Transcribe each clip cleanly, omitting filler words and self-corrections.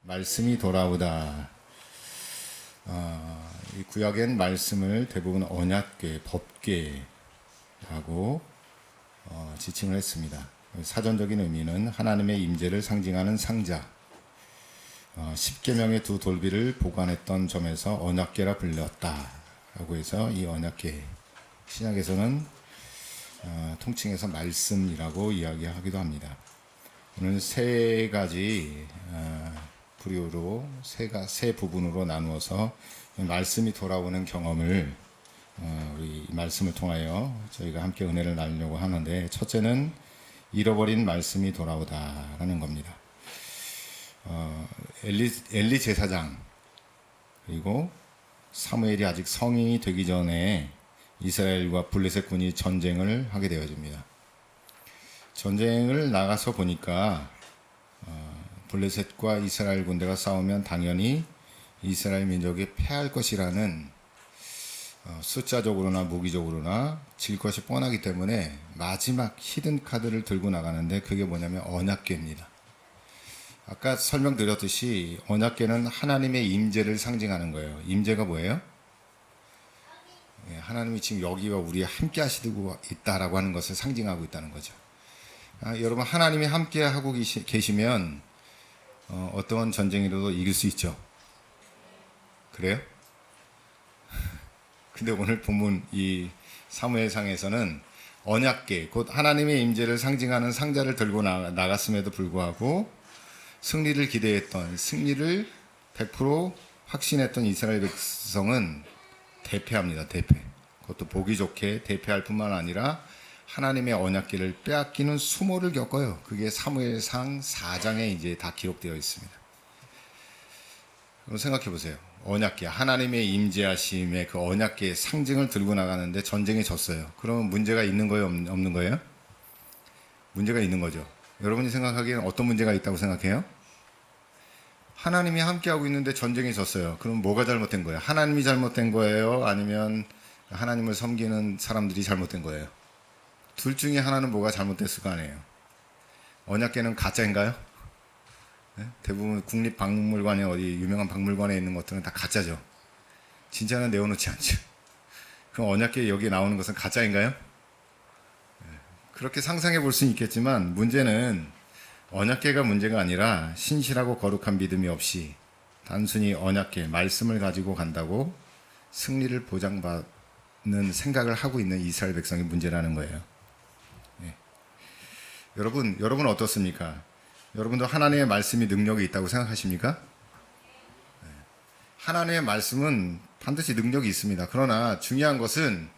말씀이 돌아오다. 이 구약엔 말씀을 대부분 언약궤, 법궤라고 지칭을 했습니다. 사전적인 의미는 하나님의 임재를 상징하는 상자, 십계명의 두 돌비를 보관했던 점에서 언약궤라 불렸다라고 해서 이 언약궤, 신약에서는 통칭해서 말씀이라고 이야기하기도 합니다. 오늘 세 가지 부류로 세 부분으로 나누어서 말씀이 돌아오는 경험을 우리 말씀을 통하여 저희가 함께 은혜를 나누려고 하는데, 첫째는 잃어버린 말씀이 돌아오다라는 겁니다. 엘리 제사장 그리고 사무엘이 아직 성인이 되기 전에 이스라엘과 블레셋 군이 전쟁을 하게 되어집니다. 전쟁을 나가서 보니까 블레셋과 이스라엘 군대가 싸우면 당연히 이스라엘 민족이 패할 것이라는 숫자적으로나 무기적으로나 질 것이 뻔하기 때문에 마지막 히든 카드를 들고 나가는데, 그게 뭐냐면 언약궤입니다. 아까 설명드렸듯이 언약궤는 하나님의 임재를 상징하는 거예요. 임재가 뭐예요? 하나님이 지금 여기와 우리와 함께 하시고 있다라고 하는 것을 상징하고 있다는 거죠. 여러분, 하나님이 함께 하고 계시면 어떠한 전쟁이라도 이길 수 있죠. 그래요? 근데 오늘 본문 이 사무엘상에서는 언약궤, 곧 하나님의 임재를 상징하는 상자를 들고 나갔음에도 불구하고 승리를 기대했던, 승리를 100% 확신했던 이스라엘 백성은 대패합니다. 대패. 그것도 보기 좋게 대패할 뿐만 아니라 하나님의 언약궤를 빼앗기는 수모를 겪어요. 그게 사무엘상 4장에 이제 다 기록되어 있습니다. 그럼 생각해 보세요. 언약궤, 하나님의 임재하심의 그 언약궤의 상징을 들고 나가는데 전쟁에 졌어요. 그러면 문제가 있는 거예요, 없는 거예요? 문제가 있는 거죠. 여러분이 생각하기에는 어떤 문제가 있다고 생각해요? 하나님이 함께하고 있는데 전쟁에 졌어요. 그럼 뭐가 잘못된 거예요? 하나님이 잘못된 거예요? 아니면 하나님을 섬기는 사람들이 잘못된 거예요? 둘 중에 하나는 뭐가 잘못됐을 거 아니에요. 언약궤는 가짜인가요? 네? 대부분 국립박물관에 어디 유명한 박물관에 있는 것들은 다 가짜죠. 진짜는 내어놓지 않죠. 그럼 언약궤 여기 나오는 것은 가짜인가요? 네. 그렇게 상상해 볼 수는 있겠지만, 문제는 언약궤가 문제가 아니라 신실하고 거룩한 믿음이 없이 단순히 언약궤, 말씀을 가지고 간다고 승리를 보장받는 생각을 하고 있는 이스라엘 백성이 문제라는 거예요. 여러분 어떻습니까? 여러분도 하나님의 말씀이 능력이 있다고 생각하십니까? 하나님의 말씀은 반드시 능력이 있습니다. 그러나 중요한 것은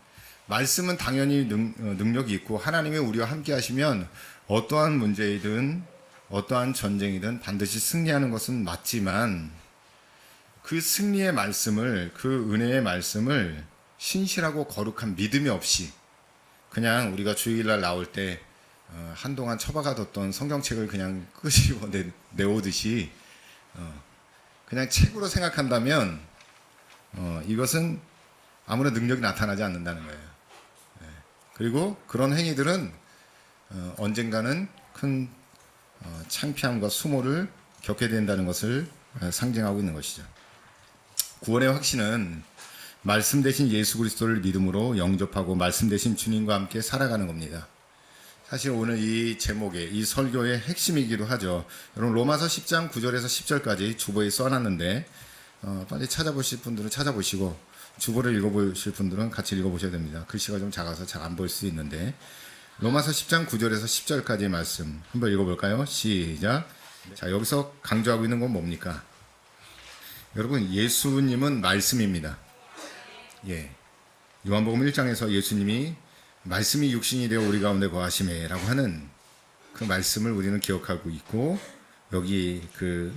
말씀은 당연히 능력이 있고, 하나님이 우리와 함께 하시면 어떠한 문제이든 어떠한 전쟁이든 반드시 승리하는 것은 맞지만, 그 승리의 말씀을, 그 은혜의 말씀을 신실하고 거룩한 믿음이 없이 그냥 우리가 주일날 나올 때 한동안 처박아뒀던 성경책을 그냥 끄집어 내오듯이 그냥 책으로 생각한다면 이것은 아무런 능력이 나타나지 않는다는 거예요. 그리고 그런 행위들은 언젠가는 큰 창피함과 수모를 겪게 된다는 것을 상징하고 있는 것이죠. 구원의 확신은 말씀 대신 예수 그리스도를 믿음으로 영접하고 말씀 대신 주님과 함께 살아가는 겁니다. 사실 오늘 이 제목의, 이 설교의 핵심이기도 하죠. 여러분, 로마서 10장 9절에서 10절까지 주보에 써놨는데 빨리 찾아보실 분들은 찾아보시고, 주보를 읽어보실 분들은 같이 읽어보셔야 됩니다. 글씨가 좀 작아서 잘 안 보일 수 있는데, 로마서 10장 9절에서 10절까지의 말씀 한번 읽어볼까요? 시작. 자, 여기서 강조하고 있는 건 뭡니까? 여러분, 예수님은 말씀입니다. 요한복음 1장에서 예수님이 말씀이 육신이 되어 우리 가운데 거하시매 라고 하는 그 말씀을 우리는 기억하고 있고, 여기 그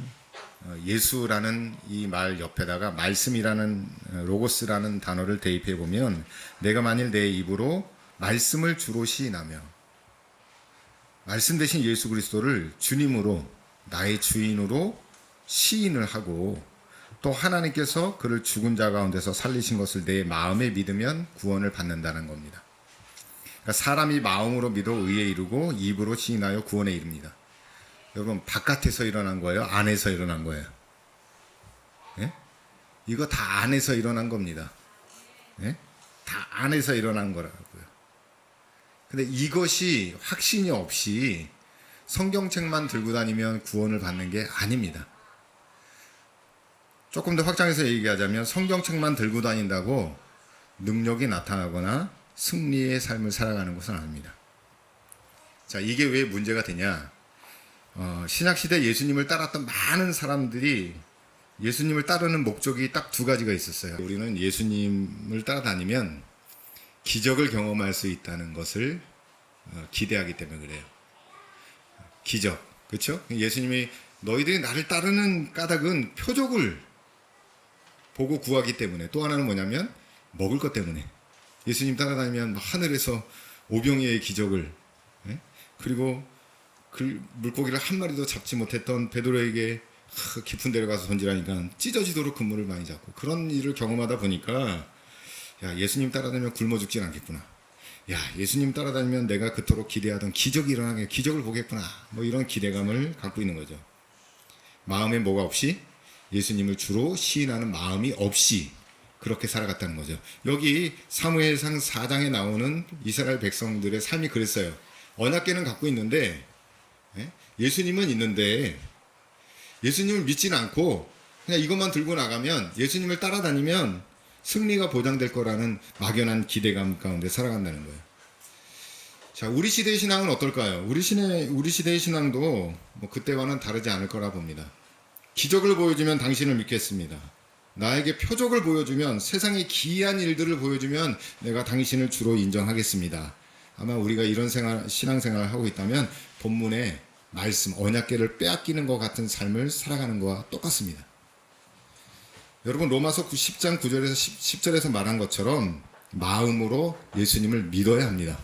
예수라는 이 말 옆에다가 말씀이라는 로고스라는 단어를 대입해 보면, 내가 만일 내 입으로 말씀을 주로 시인하며, 말씀 대신 예수 그리스도를 주님으로, 나의 주인으로 시인을 하고, 또 하나님께서 그를 죽은 자 가운데서 살리신 것을 내 마음에 믿으면 구원을 받는다는 겁니다. 그러니까 사람이 마음으로 믿어 의에 이르고 입으로 시인하여 구원에 이릅니다. 여러분, 바깥에서 일어난 거예요? 안에서 일어난 거예요? 예? 이거 다 안에서 일어난 겁니다. 예? 다 안에서 일어난 거라고요. 근데 이것이 확신이 없이 성경책만 들고 다니면 구원을 받는 게 아닙니다. 조금 더 확장해서 얘기하자면 성경책만 들고 다닌다고 능력이 나타나거나 승리의 삶을 살아가는 것은 아닙니다. 자, 이게 왜 문제가 되냐? 신약시대 예수님을 따랐던 많은 사람들이 예수님을 따르는 목적이 딱 두 가지가 있었어요. 우리는 예수님을 따라다니면 기적을 경험할 수 있다는 것을 기대하기 때문에 그래요. 기적, 그렇죠? 예수님이 너희들이 나를 따르는 까닭은 표적을 보고 구하기 때문에, 또 하나는 뭐냐면 먹을 것 때문에. 예수님 따라다니면 하늘에서 오병이의 기적을, 그리고 그 물고기를 한 마리도 잡지 못했던 베드로에게 깊은 데로 가서 던지라니까 찢어지도록 그물을 많이 잡고, 그런 일을 경험하다 보니까 야, 예수님 따라다니면 굶어 죽진 않겠구나. 야, 예수님 따라다니면 내가 그토록 기대하던 기적이 일어나게, 기적을 보겠구나. 뭐 이런 기대감을 갖고 있는 거죠. 마음에 뭐가 없이? 예수님을 주로 시인하는 마음이 없이 그렇게 살아갔다는 거죠. 여기 사무엘상 4장에 나오는 이스라엘 백성들의 삶이 그랬어요. 언약궤는 갖고 있는데, 예수님은 있는데 예수님을 믿지는 않고 그냥 이것만 들고 나가면, 예수님을 따라다니면 승리가 보장될 거라는 막연한 기대감 가운데 살아간다는 거예요. 자, 우리 시대의 신앙은 어떨까요? 우리 시대의 신앙도 뭐 그때와는 다르지 않을 거라 봅니다. 기적을 보여주면 당신을 믿겠습니다. 나에게 표적을 보여주면, 세상의 기이한 일들을 보여주면 내가 당신을 주로 인정하겠습니다. 아마 우리가 이런 신앙생활을 하고 있다면 본문의 말씀, 언약궤를 빼앗기는 것 같은 삶을 살아가는 것과 똑같습니다. 여러분, 로마서 10장 9절에서 10절에서 말한 것처럼 마음으로 예수님을 믿어야 합니다.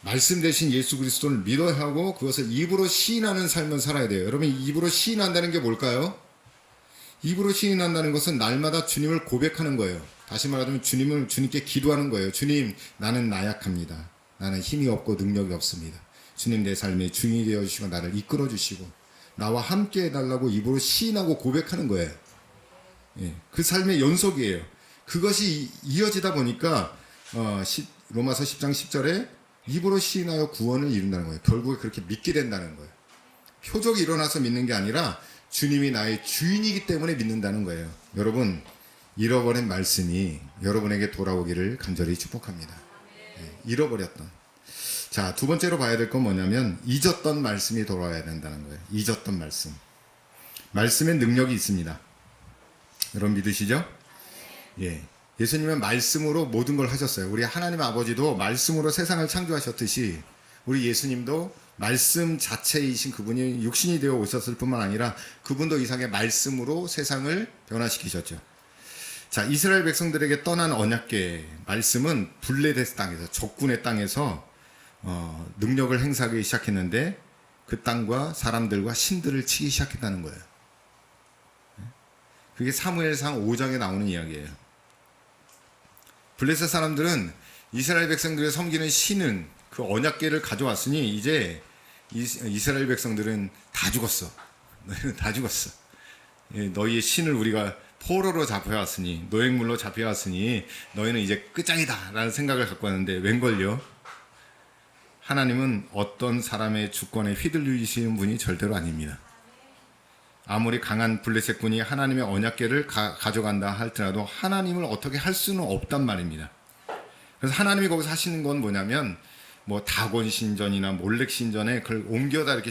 말씀 대신 예수 그리스도를 믿어야 하고 그것을 입으로 시인하는 삶을 살아야 돼요. 여러분, 입으로 시인한다는 게 뭘까요? 입으로 시인한다는 것은 날마다 주님을 고백하는 거예요. 다시 말하자면 주님께 기도하는 거예요. 주님, 나는 나약합니다. 나는 힘이 없고 능력이 없습니다. 주님, 내 삶의 주인이 되어주시고 나를 이끌어 주시고 나와 함께 해달라고 입으로 시인하고 고백하는 거예요. 그 삶의 연속이에요. 그것이 이어지다 보니까 로마서 10장 10절에 입으로 시인하여 구원을 이룬다는 거예요. 결국에 그렇게 믿게 된다는 거예요. 표적이 일어나서 믿는 게 아니라 주님이 나의 주인이기 때문에 믿는다는 거예요. 여러분, 잃어버린 말씀이 여러분에게 돌아오기를 간절히 축복합니다. 잃어버렸던. 자, 두 번째로 봐야 될 건 뭐냐면 잊었던 말씀이 돌아와야 된다는 거예요. 잊었던 말씀. 말씀에 능력이 있습니다. 여러분 믿으시죠? 예. 예수님은 말씀으로 모든 걸 하셨어요. 우리 하나님 아버지도 말씀으로 세상을 창조하셨듯이 우리 예수님도 말씀 자체이신 그분이 육신이 되어 오셨을 뿐만 아니라 그분도 이상의 말씀으로 세상을 변화시키셨죠. 자, 이스라엘 백성들에게 떠난 언약궤 말씀은 블레셋 땅에서, 적군의 땅에서 능력을 행사하기 시작했는데 그 땅과 사람들과 신들을 치기 시작했다는 거예요. 그게 사무엘상 5장에 나오는 이야기예요. 블레셋 사람들은 이스라엘 백성들의 섬기는 신은 그 언약궤를 가져왔으니 이제 이스라엘 백성들은 다 죽었어. 너희는 다 죽었어. 너희의 신을 우리가 포로로 잡혀왔으니, 노획물로 잡혀왔으니 너희는 이제 끝장이다 라는 생각을 갖고 왔는데 웬걸요? 하나님은 어떤 사람의 주권에 휘둘리시는 분이 절대로 아닙니다. 아무리 강한 블레셋군이 하나님의 언약궤를 가져간다 할지라도 하나님을 어떻게 할 수는 없단 말입니다. 그래서 하나님이 거기서 하시는 건 뭐냐면 뭐 다곤 신전이나 몰렉 신전에 그걸 옮겨다 이렇게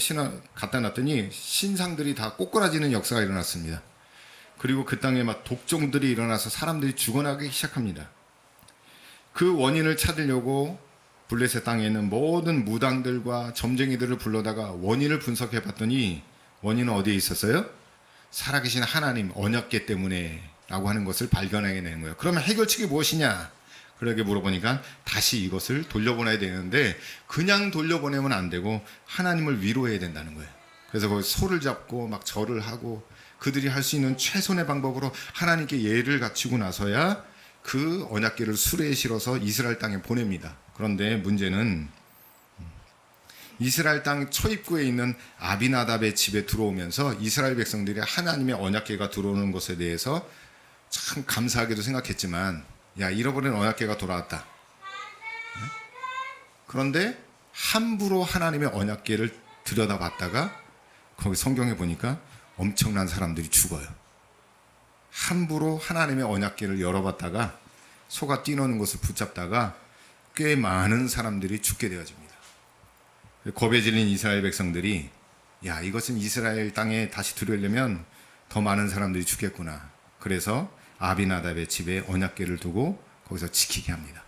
갖다 놨더니 신상들이 다 꼬꾸라지는 역사가 일어났습니다. 그리고 그 땅에 막 독종들이 일어나서 사람들이 죽어나기 시작합니다. 그 원인을 찾으려고 블레셋 땅에 있는 모든 무당들과 점쟁이들을 불러다가 원인을 분석해 봤더니 원인은 어디에 있었어요? 살아계신 하나님 언약궤 때문에 라고 하는 것을 발견해내는 거예요. 그러면 해결책이 무엇이냐? 그렇게 물어보니까 다시 이것을 돌려보내야 되는데 그냥 돌려보내면 안 되고 하나님을 위로해야 된다는 거예요. 그래서 거기 소를 잡고 막 절을 하고 그들이 할 수 있는 최선의 방법으로 하나님께 예를 갖추고 나서야 그 언약궤를 수레에 실어서 이스라엘 땅에 보냅니다. 그런데 문제는 이스라엘 땅 초입구에 있는 아비나답의 집에 들어오면서 이스라엘 백성들이 하나님의 언약궤가 들어오는 것에 대해서 참 감사하게도 생각했지만, 야, 잃어버린 언약궤가 돌아왔다. 그런데 함부로 하나님의 언약궤를 들여다봤다가 거기 성경에 보니까 엄청난 사람들이 죽어요. 함부로 하나님의 언약궤를 열어봤다가 소가 뛰노는 것을 붙잡다가 꽤 많은 사람들이 죽게 되어집니다. 겁에 질린 이스라엘 백성들이, 야, 이것은 이스라엘 땅에 다시 들어오려면 더 많은 사람들이 죽겠구나. 그래서 아비나답의 집에 언약궤를 두고 거기서 지키게 합니다.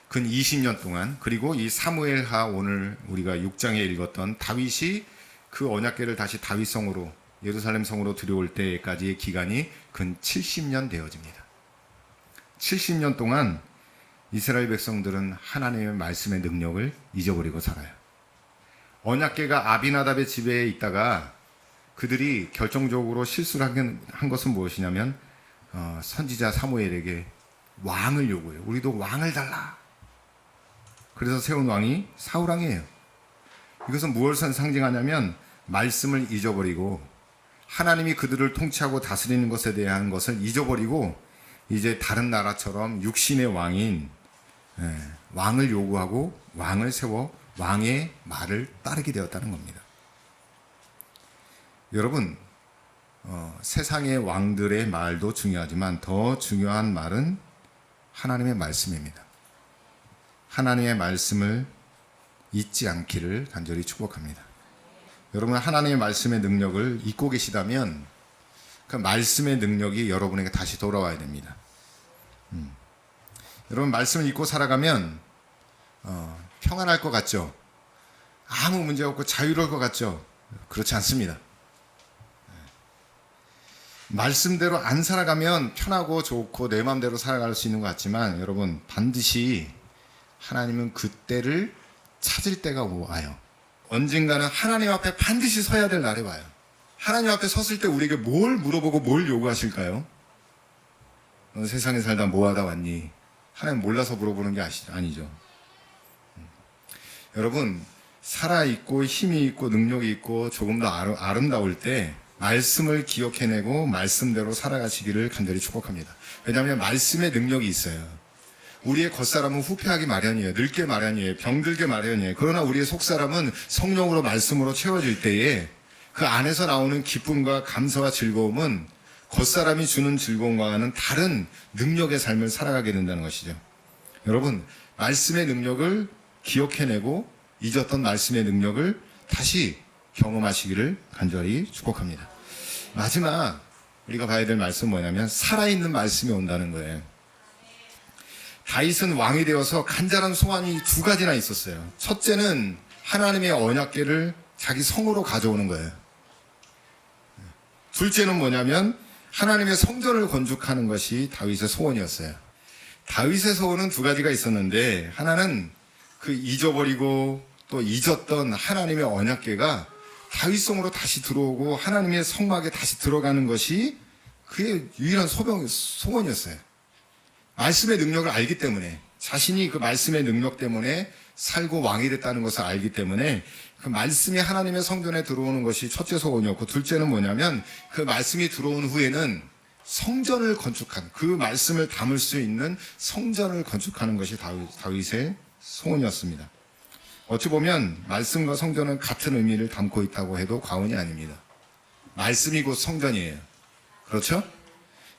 근 20년 동안, 그리고 이 사무엘하 오늘 우리가 6장에 읽었던 다윗이 그 언약궤를 다시 다윗성으로, 예루살렘 성으로 들여올 때까지의 기간이 근 70년 되어집니다. 70년 동안 이스라엘 백성들은 하나님의 말씀의 능력을 잊어버리고 살아요. 언약궤가 아비나답의 집에 있다가 그들이 결정적으로 실수를 한 것은 무엇이냐면 선지자 사무엘에게 왕을 요구해요. 우리도 왕을 달라. 그래서 세운 왕이 사울왕이에요. 이것은 무엇을 상징하냐면 말씀을 잊어버리고 하나님이 그들을 통치하고 다스리는 것에 대한 것을 잊어버리고 이제 다른 나라처럼 육신의 왕인 왕을 요구하고 왕을 세워 왕의 말을 따르게 되었다는 겁니다. 여러분, 세상의 왕들의 말도 중요하지만 더 중요한 말은 하나님의 말씀입니다. 하나님의 말씀을 잊지 않기를 간절히 축복합니다. 여러분, 하나님의 말씀의 능력을 잊고 계시다면 그 말씀의 능력이 여러분에게 다시 돌아와야 됩니다. 여러분, 말씀을 잊고 살아가면 평안할 것 같죠? 아무 문제 없고 자유로울 것 같죠? 그렇지 않습니다. 말씀대로 안 살아가면 편하고 좋고 내 마음대로 살아갈 수 있는 것 같지만 여러분, 반드시 하나님은 그때를 찾을 때가 와요. 언젠가는 하나님 앞에 반드시 서야 될 날이 와요. 하나님 앞에 섰을 때 우리에게 뭘 물어보고 뭘 요구하실까요? 넌 세상에 살다 뭐 하다 왔니? 하나님 몰라서 물어보는 게 아니죠. 여러분, 살아있고 힘이 있고 능력이 있고 조금 더 아름다울 때 말씀을 기억해내고 말씀대로 살아가시기를 간절히 축복합니다. 왜냐하면 말씀의 능력이 있어요. 우리의 겉사람은 후패하기 마련이에요. 늙게 마련이에요. 병들게 마련이에요. 그러나 우리의 속사람은 성령으로 말씀으로 채워질 때에 그 안에서 나오는 기쁨과 감사와 즐거움은 겉사람이 주는 즐거움과는 다른 능력의 삶을 살아가게 된다는 것이죠. 여러분, 말씀의 능력을 기억해내고 잊었던 말씀의 능력을 다시 경험하시기를 간절히 축복합니다. 마지막 우리가 봐야 될 말씀은 뭐냐면 살아있는 말씀이 온다는 거예요. 다윗은 왕이 되어서 간절한 소원이 두 가지나 있었어요. 첫째는 하나님의 언약궤를 자기 성으로 가져오는 거예요. 둘째는 뭐냐면 하나님의 성전을 건축하는 것이 다윗의 소원이었어요. 다윗의 소원은 두 가지가 있었는데 하나는 그 잊어버리고 또 잊었던 하나님의 언약궤가 다윗성으로 다시 들어오고 하나님의 성막에 다시 들어가는 것이 그의 유일한 소원이었어요. 말씀의 능력을 알기 때문에, 자신이 그 말씀의 능력 때문에 살고 왕이 됐다는 것을 알기 때문에 그 말씀이 하나님의 성전에 들어오는 것이 첫째 소원이었고, 둘째는 뭐냐면 그 말씀이 들어온 후에는 성전을 건축한, 그 말씀을 담을 수 있는 성전을 건축하는 것이 다윗의 소원이었습니다. 어찌 보면 말씀과 성전은 같은 의미를 담고 있다고 해도 과언이 아닙니다. 말씀이 곧 성전이에요. 그렇죠?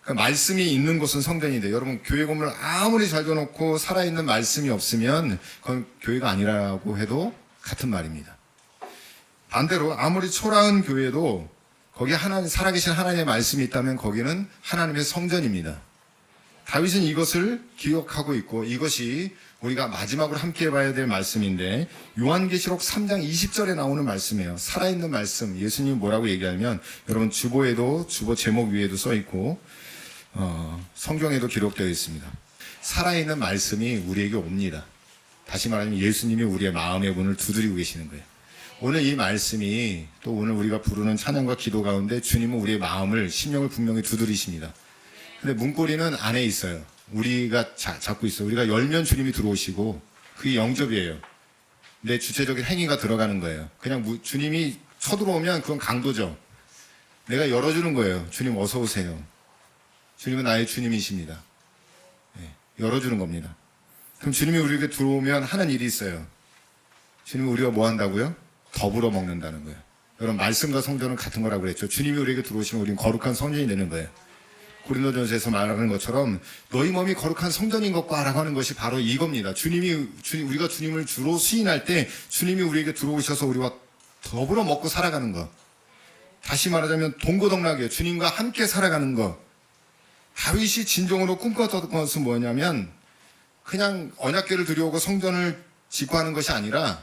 그 말씀이 있는 곳은 성전인데, 여러분, 교회 건물을 아무리 잘 둬놓고 살아있는 말씀이 없으면 그건 교회가 아니라고 해도 같은 말입니다. 반대로 아무리 초라한 교회도 거기에 살아계신 하나님의 말씀이 있다면 거기는 하나님의 성전입니다. 다윗은 이것을 기억하고 있고, 이것이 우리가 마지막으로 함께 해봐야 될 말씀인데, 요한계시록 3장 20절에 나오는 말씀이에요. 살아있는 말씀. 예수님이 뭐라고 얘기하면, 여러분, 주보 제목 위에도 써있고 성경에도 기록되어 있습니다. 살아있는 말씀이 우리에게 옵니다. 다시 말하면 예수님이 우리의 마음의 문을 두드리고 계시는 거예요. 오늘 이 말씀이 또 오늘 우리가 부르는 찬양과 기도 가운데 주님은 우리의 마음을, 심령을 분명히 두드리십니다. 근데 문고리는 안에 있어요. 우리가 잡고 있어요. 우리가 열면 주님이 들어오시고 그게 영접이에요. 내 주체적인 행위가 들어가는 거예요. 그냥 주님이 쳐들어오면 그건 강도죠. 내가 열어주는 거예요. 주님 어서 오세요. 주님은 나의 주님이십니다. 네, 열어주는 겁니다. 그럼 주님이 우리에게 들어오면 하는 일이 있어요. 주님은 우리가 뭐 한다고요? 더불어 먹는다는 거예요. 여러분, 말씀과 성전은 같은 거라고 그랬죠. 주님이 우리에게 들어오시면 우리는 거룩한 성전이 되는 거예요. 고린도전서에서 말하는 것처럼 너희 몸이 거룩한 성전인 것과 라고 하는 것이 바로 이겁니다. 우리가 주님을 주로 수인할 때 주님이 우리에게 들어오셔서 우리와 더불어 먹고 살아가는 것. 다시 말하자면 동고동락이에요. 주님과 함께 살아가는 것. 다윗이 진정으로 꿈꿨던 것은 뭐냐면 그냥 언약궤를 들여오고 성전을 짓고 하는 것이 아니라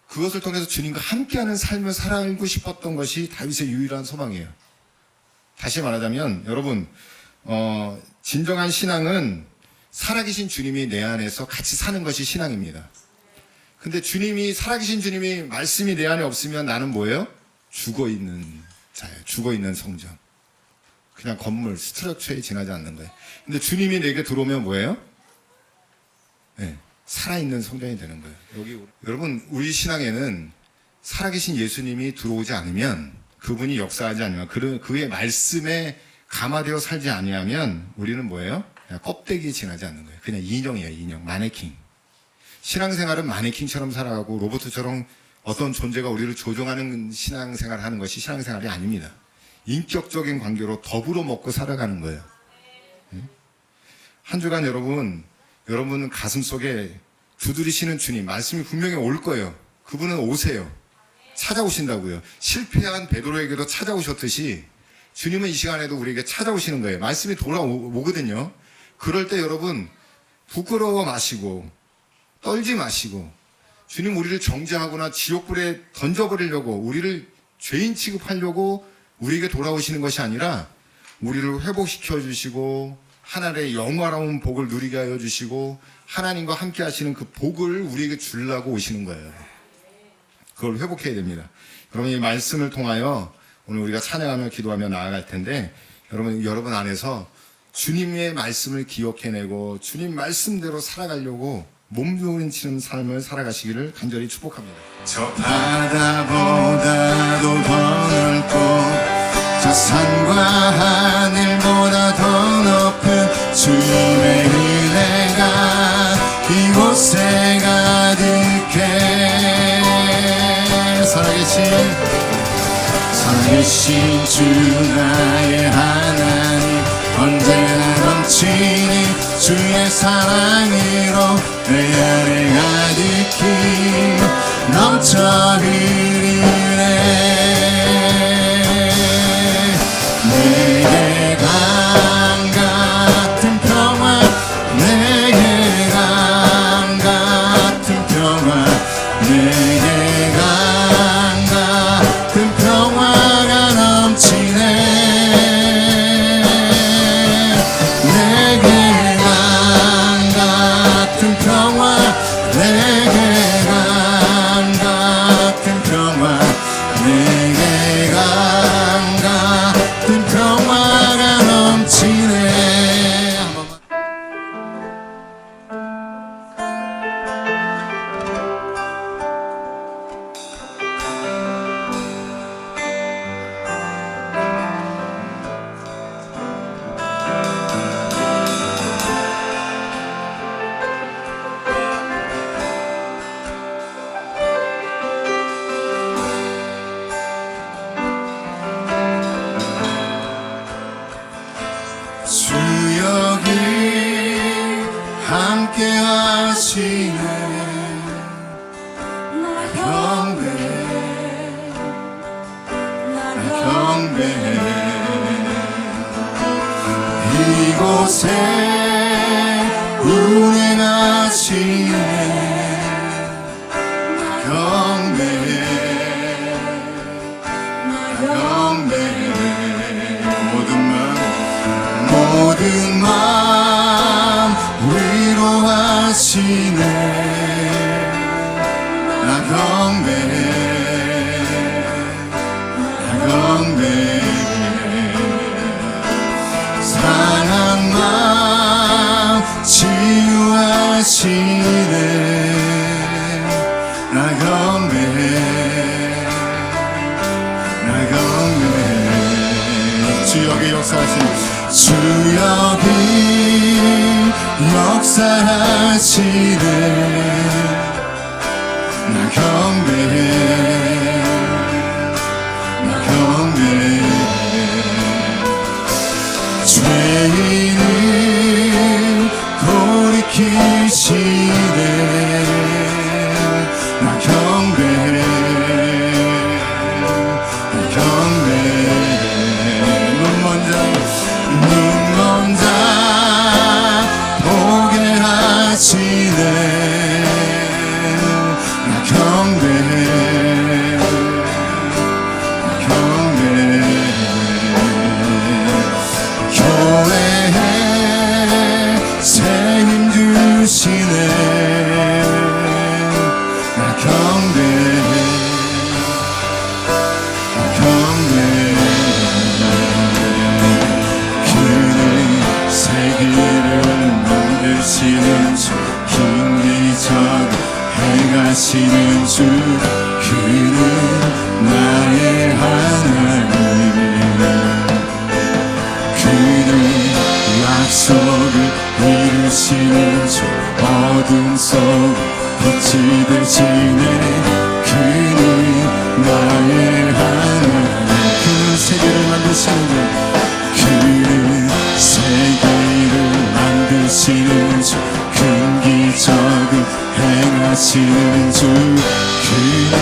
그것을 통해서 주님과 함께하는 삶을 살아가고 싶었던 것이 다윗의 유일한 소망이에요. 다시 말하자면 여러분, 진정한 신앙은 살아계신 주님이 내 안에서 같이 사는 것이 신앙입니다. 근데 살아계신 주님이 말씀이 내 안에 없으면 나는 뭐예요? 죽어있는 자예요. 죽어있는 성전. 그냥 건물, 스트럭처에 지나지 않는 거예요. 근데 주님이 내게 들어오면 뭐예요? 네, 살아있는 성전이 되는 거예요. 여러분, 우리 신앙에는 살아계신 예수님이 들어오지 않으면, 그분이 역사하지 않으면, 그의 말씀에 감화되어 살지 아니하면 우리는 뭐예요? 그냥 껍데기에 지나지 않는 거예요. 그냥 인형이에요. 인형, 마네킹. 신앙생활은 마네킹처럼 살아가고 로봇처럼 어떤 존재가 우리를 조종하는 신앙생활을 하는 것이 신앙생활이 아닙니다. 인격적인 관계로 더불어 먹고 살아가는 거예요. 한 주간 여러분 가슴속에 두드리시는 주님, 말씀이 분명히 올 거예요. 그분은 오세요. 찾아오신다고요. 실패한 베드로에게도 찾아오셨듯이 주님은 이 시간에도 우리에게 찾아오시는 거예요. 말씀이 돌아오거든요. 그럴 때 여러분, 부끄러워 마시고 떨지 마시고, 주님 우리를 정죄하거나 지옥불에 던져버리려고, 우리를 죄인 취급하려고 우리에게 돌아오시는 것이 아니라 우리를 회복시켜 주시고 하나님의 영화로운 복을 누리게 하여 주시고 하나님과 함께 하시는 그 복을 우리에게 주려고 오시는 거예요. 그걸 회복해야 됩니다. 여러분, 이 말씀을 통하여 오늘 우리가 찬양하며 기도하며 나아갈 텐데, 여러분 안에서 주님의 말씀을 기억해내고 주님 말씀대로 살아가려고 몸부림치는 삶을 살아가시기를 간절히 축복합니다. 저 바다보다도 더 넓고 저 산과 하늘보다 더 높은 주의 은혜가 이곳에 가득해. 살아계신 주 나의 하나님, 언제나 넘치는 주의 사랑으로 내 안에 가득히 넘쳐 흐르네. 내게 강 같은 평화, 내게 강 같은 평화, 내게 강 같은 평화가 넘치네. 내게 강 같은 평화, 내게 강 같은 평화, 내게 강 같은 평화가 넘치네. 주 여기 함께 하시네. 나 경배해. 이곳에 운행하시네. 나 경배해. 모든 마음 위로하시네. 나 경배해. 상한 마음 치유하시네. 나 역사하시는 주 여기 역사하시네. 나 경배해, 나 경배해. 죄인을 돌이키시네. 나 경배해, 나 경배해. 눈먼 자 보게 하시네. 나 경배해, 나 경배해. 교회에 새 힘 주시네. 나 경배해, 나 경배해. 그는 세계를 만드시는 주, 힘기적 행하시는 주, 그는 나의 하나님. 그는 약속을 이루시는 주, 어둠 속 빛이 되시네. 그는 나의 하나님. 그는 세계를 만드시는 주, 그는 세계를 만드시는 주, 큰 기적을 행하시는 주, 그는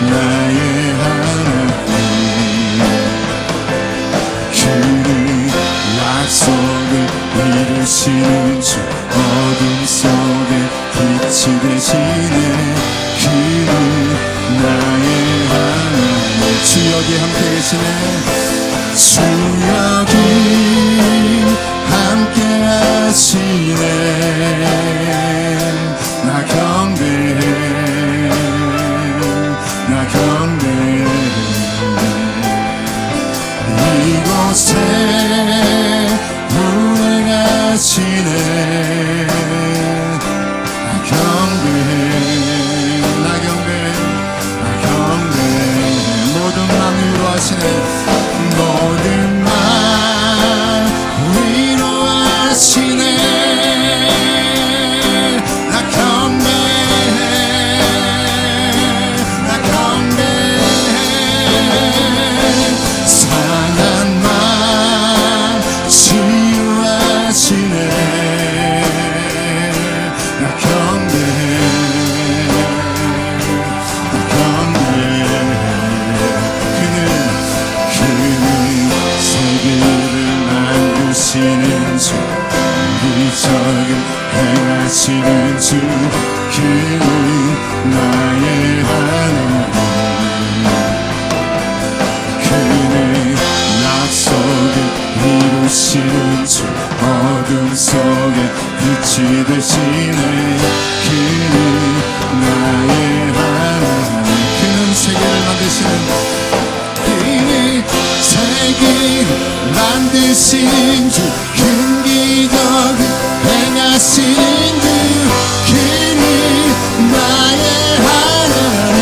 나의 하나님. 그는 약속을 이루시는 주, 어둠 속에 빛이 되시네. 그는 나의 하나님. 주 여기 함께 계시네. 주 여기 함께 하시네. 나 경배해, 나 경배해. 이곳에 운행하시네. 나 경배해, 나 경배해, 나 경배해. 모든 맘 위로하시네. 모든 맘 위로하시네. 나 경배해, 나 경배해. 상한 맘 치유하시네. 나 경배해, 나 경배해. 그는 세계를 만드시는 주, 기적을 행하시는 주, 그는 나의 하나님. 그는 약속을 이루시는 주, 어둠 속에 빛이 되시네. 그는 나의 하나님. 그는 세계를 만드시는, 그는 세계를 만드신 주, 큰 기적을 행하시는 주, 그는 나의 하나님.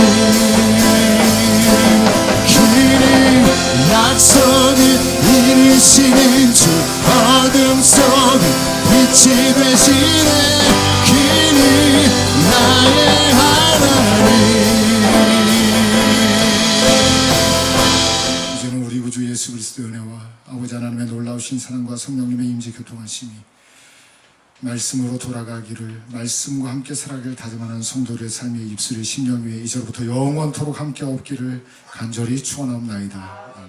그는 약속을 이루시는 주, 어둠 속에 빛이 되시네. 그는 나의 하나님. 이제는 우리 구주 예수 그리스도의 은혜와 아버지 하나님의 놀라우신 사랑과 성령님의 임재 교통하심이 말씀으로 돌아가기를, 말씀과 함께 살아가기를 다짐하는 성도들의 삶의 입술의 심령 위에 이제로부터 영원토록 함께 없기를 간절히 축원하옵나이다. 아멘.